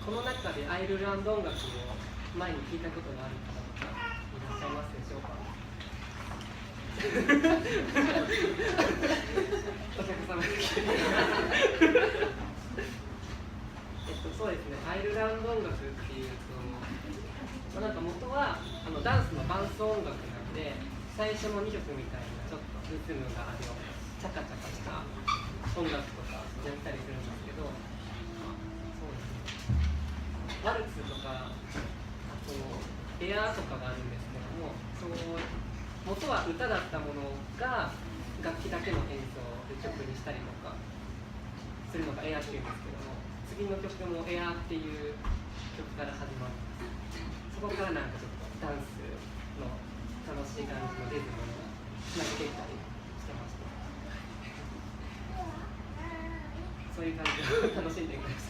この中でアイルランド音楽を前に聞いたことがある方とかいらっしゃいますでしょうか？お客様に聞いてそうですね、アイルランド音楽っていうと、なんか元はダンスの伴奏音楽なんで、最初の2曲みたいなちょっとリズムがあるようなチャカチャカした音楽とかやったりするんですけど、そうですね、ワルツとか、あとエアーとかがあるんですけども、元は歌だったものが楽器だけの演奏で曲にしたりとかするのがエアーっていうんですけども、次の曲もエアーっていう曲から始まって、そこからなんかちょっとダンスの楽しい感じのリズムがつなげていったりしてました。そういう感じで楽しんでください。